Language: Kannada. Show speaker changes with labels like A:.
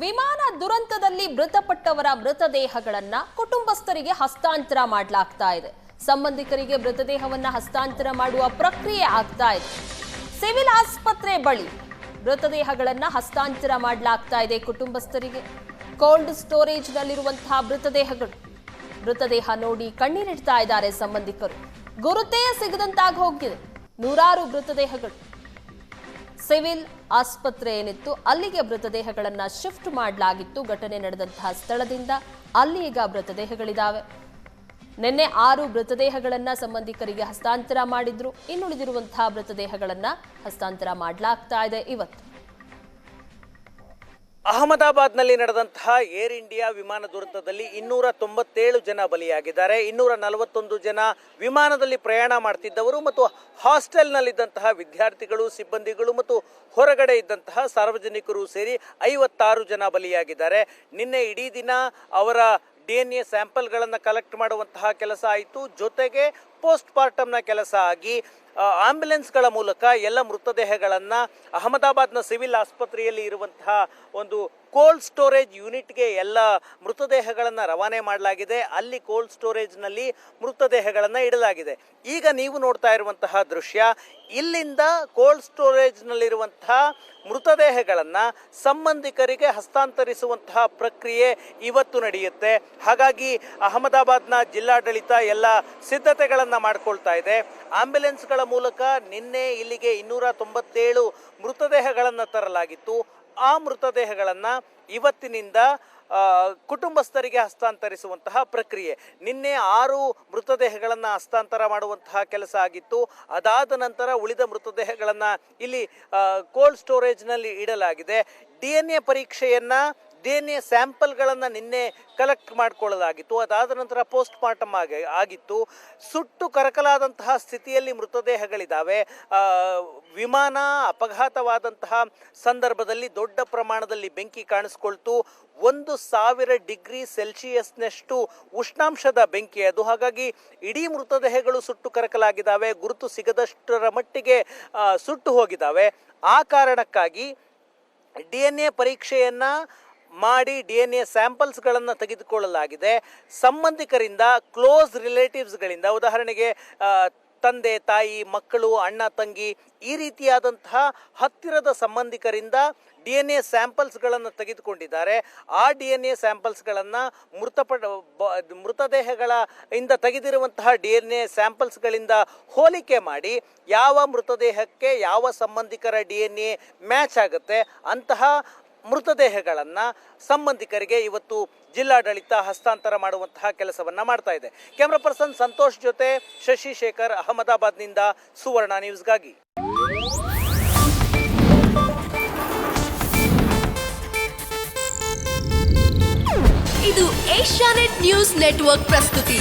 A: ವಿಮಾನ ದುರಂತದಲ್ಲಿ ಮೃತಪಟ್ಟವರ ಮೃತದೇಹಗಳನ್ನ ಕುಟುಂಬಸ್ಥರಿಗೆ ಹಸ್ತಾಂತರ ಮಾಡಲಾಗ್ತಾ ಇದೆ. ಸಂಬಂಧಿಕರಿಗೆ ಮೃತದೇಹವನ್ನ ಹಸ್ತಾಂತರ ಮಾಡುವ ಪ್ರಕ್ರಿಯೆ ಆಗ್ತಾ ಇದೆ. ಸಿವಿಲ್ ಆಸ್ಪತ್ರೆ ಬಳಿ ಮೃತದೇಹಗಳನ್ನ ಹಸ್ತಾಂತರ ಮಾಡಲಾಗ್ತಾ ಇದೆ ಕುಟುಂಬಸ್ಥರಿಗೆ. ಕೋಲ್ಡ್ ಸ್ಟೋರೇಜ್ ನಲ್ಲಿರುವಂತಹ ಮೃತದೇಹ ನೋಡಿ ಕಣ್ಣೀರಿಡ್ತಾ ಇದ್ದಾರೆ ಸಂಬಂಧಿಕರು. ಗುರುತೇ ಸಿಗದಂತಾಗಿ ಹೋಗಿದೆ ನೂರಾರು ಮೃತದೇಹಗಳು. ಸಿವಿಲ್ ಆಸ್ಪತ್ರೆ ಏನಿತ್ತು ಅಲ್ಲಿಗೆ ಮೃತದೇಹಗಳನ್ನ ಶಿಫ್ಟ್ ಮಾಡಲಾಗಿತ್ತು. ಘಟನೆ ನಡೆದಂತಹ ಸ್ಥಳದಿಂದ ಅಲ್ಲಿ ಈಗ ಮೃತದೇಹಗಳಿದ್ದಾವೆ. ನಿನ್ನೆ 6 ಮೃತದೇಹಗಳನ್ನ ಸಂಬಂಧಿಕರಿಗೆ ಹಸ್ತಾಂತರ ಮಾಡಿದ್ರು. ಇನ್ನುಳಿದಿರುವಂತಹ ಮೃತದೇಹಗಳನ್ನ ಹಸ್ತಾಂತರ ಮಾಡಲಾಗ್ತಾ ಇದೆ ಇವತ್ತು.
B: ಅಹಮದಾಬಾದ್ನಲ್ಲಿ ನಡೆದಂತಹ ಏರ್ ಇಂಡಿಯಾ ವಿಮಾನ ದುರಂತದಲ್ಲಿ 297 ಜನ ಬಲಿಯಾಗಿದ್ದಾರೆ. 241 ಜನ ವಿಮಾನದಲ್ಲಿ ಪ್ರಯಾಣ ಮಾಡ್ತಿದ್ದವರು ಮತ್ತು ಹಾಸ್ಟೆಲ್ನಲ್ಲಿದ್ದಂತಹ ವಿದ್ಯಾರ್ಥಿಗಳು, ಸಿಬ್ಬಂದಿಗಳು ಮತ್ತು ಹೊರಗಡೆ ಇದ್ದಂತಹ ಸಾರ್ವಜನಿಕರು ಸೇರಿ 56 ಜನ ಬಲಿಯಾಗಿದ್ದಾರೆ. ನಿನ್ನೆ ಇಡೀ ದಿನ ಅವರ DNA ಸ್ಯಾಂಪಲ್ಗಳನ್ನು ಕಲೆಕ್ಟ್ ಮಾಡುವಂತಹ ಕೆಲಸ ಆಯಿತು. ಜೊತೆಗೆ ಪೋಸ್ಟ್ ಮಾರ್ಟಮ್ನ ಕೆಲಸ ಆಗಿ ಆಂಬ್ಯುಲೆನ್ಸ್ಗಳ ಮೂಲಕ ಎಲ್ಲ ಮೃತದೇಹಗಳನ್ನು ಅಹಮದಾಬಾದ್ನ ಸಿವಿಲ್ ಆಸ್ಪತ್ರೆಯಲ್ಲಿ ಇರುವಂತಹ ಒಂದು ಕೋಲ್ಡ್ ಸ್ಟೋರೇಜ್ ಯೂನಿಟ್ಗೆ ಎಲ್ಲ ಮೃತದೇಹಗಳನ್ನು ರವಾನೆ ಮಾಡಲಾಗಿದೆ. ಅಲ್ಲಿ ಕೋಲ್ಡ್ ಸ್ಟೋರೇಜ್ನಲ್ಲಿ ಮೃತದೇಹಗಳನ್ನು ಇಡಲಾಗಿದೆ. ಈಗ ನೀವು ನೋಡ್ತಾ ಇರುವಂತಹ ದೃಶ್ಯ, ಇಲ್ಲಿಂದ ಕೋಲ್ಡ್ ಸ್ಟೋರೇಜ್ನಲ್ಲಿರುವಂತಹ ಮೃತದೇಹಗಳನ್ನು ಸಂಬಂಧಿಕರಿಗೆ ಹಸ್ತಾಂತರಿಸುವಂತಹ ಪ್ರಕ್ರಿಯೆ ಇವತ್ತು ನಡೆಯುತ್ತೆ. ಹಾಗಾಗಿ ಅಹಮದಾಬಾದ್ನ ಜಿಲ್ಲಾಡಳಿತ ಎಲ್ಲ ಸಿದ್ಧತೆಗಳನ್ನು ಮಾಡಿಕೊಳ್ತಾ ಇದೆ. ಆಂಬ್ಯುಲೆನ್ಸ್ಗಳ ಮೂಲಕ ನಿನ್ನೆ ಇಲ್ಲಿಗೆ 297 ಮೃತದೇಹಗಳನ್ನು ತರಲಾಗಿತ್ತು. ಆ ಮೃತದೇಹಗಳನ್ನು ಇವತ್ತಿನಿಂದ ಕುಟುಂಬಸ್ಥರಿಗೆ ಹಸ್ತಾಂತರಿಸುವಂತಹ ಪ್ರಕ್ರಿಯೆ. ನಿನ್ನೆ 6 ಮೃತದೇಹಗಳನ್ನು ಹಸ್ತಾಂತರ ಮಾಡುವಂತಹ ಕೆಲಸ ಆಗಿತ್ತು. ಅದಾದ ನಂತರ ಉಳಿದ ಮೃತದೇಹಗಳನ್ನು ಇಲ್ಲಿ ಕೋಲ್ಡ್ ಸ್ಟೋರೇಜ್ನಲ್ಲಿ ಇಡಲಾಗಿದೆ. DNA ಪರೀಕ್ಷೆಯನ್ನು DNA ಸ್ಯಾಂಪಲ್ಗಳನ್ನು ನಿನ್ನೆ ಕಲೆಕ್ಟ್ ಮಾಡಿಕೊಳ್ಳಲಾಗಿತ್ತು. ಅದಾದ ನಂತರ ಪೋಸ್ಟ್ ಮಾರ್ಟಮ್ ಆಗಿತ್ತು. ಸುಟ್ಟು ಕರಕಲಾದಂತಹ ಸ್ಥಿತಿಯಲ್ಲಿ ಮೃತದೇಹಗಳಿದ್ದಾವೆ. ವಿಮಾನ ಅಪಘಾತವಾದಂತಹ ಸಂದರ್ಭದಲ್ಲಿ ದೊಡ್ಡ ಪ್ರಮಾಣದಲ್ಲಿ ಬೆಂಕಿ ಕಾಣಿಸ್ಕೊಳ್ತು. 1000 ಡಿಗ್ರಿ ಸೆಲ್ಸಿಯಸ್ನಷ್ಟು ಉಷ್ಣಾಂಶದ ಬೆಂಕಿ ಅದು. ಹಾಗಾಗಿ ಇಡೀ ಮೃತದೇಹಗಳು ಸುಟ್ಟು ಕರಕಲಾಗಿದ್ದಾವೆ. ಗುರುತು ಸಿಗದಷ್ಟರ ಮಟ್ಟಿಗೆ ಸುಟ್ಟು ಹೋಗಿದ್ದಾವೆ. ಆ ಕಾರಣಕ್ಕಾಗಿ DNA ಪರೀಕ್ಷೆಯನ್ನು ಮಾಡಿ DNA ಸ್ಯಾಂಪಲ್ಸ್ಗಳನ್ನು ತೆಗೆದುಕೊಳ್ಳಲಾಗಿದೆ. ಸಂಬಂಧಿಕರಿಂದ, ಕ್ಲೋಸ್ ರಿಲೇಟಿವ್ಸ್ಗಳಿಂದ, ಉದಾಹರಣೆಗೆ ತಂದೆ, ತಾಯಿ, ಮಕ್ಕಳು, ಅಣ್ಣ, ತಂಗಿ, ಈ ರೀತಿಯಾದಂತಹ ಹತ್ತಿರದ ಸಂಬಂಧಿಕರಿಂದ DNA ಸ್ಯಾಂಪಲ್ಸ್ಗಳನ್ನು ತೆಗೆದುಕೊಂಡಿದ್ದಾರೆ. ಆ DNA ಸ್ಯಾಂಪಲ್ಸ್ಗಳನ್ನು ಮೃತದೇಹಗಳ ಇಂದ ತೆಗೆದಿರುವಂತಹ DNA ಸ್ಯಾಂಪಲ್ಸ್ಗಳಿಂದ ಹೋಲಿಕೆ ಮಾಡಿ ಯಾವ ಮೃತದೇಹಕ್ಕೆ ಯಾವ ಸಂಬಂಧಿಕರ DNA ಮ್ಯಾಚ್ ಆಗುತ್ತೆ ಅಂತಹ ಮೃತದೇಹಗಳನ್ನು ಸಂಬಂಧಿಕರಿಗೆ ಇವತ್ತು ಜಿಲ್ಲಾಡಳಿತ ಹಸ್ತಾಂತರ ಮಾಡುವಂತಹ ಕೆಲಸವನ್ನ ಮಾಡ್ತಾ ಇದೆ. ಕ್ಯಾಮ್ರಾ ಪರ್ಸನ್ ಸಂತೋಷ್ ಜೊತೆ ಶಶಿಶೇಖರ್, ಅಹಮದಾಬಾದ್ನಿಂದ ಸುವರ್ಣ ನ್ಯೂಸ್ಗಾಗಿ.
C: ಇದು ಏಷ್ಯಾನೆಟ್ ನ್ಯೂಸ್ ನೆಟ್ವರ್ಕ್ ಪ್ರಸ್ತುತಿ.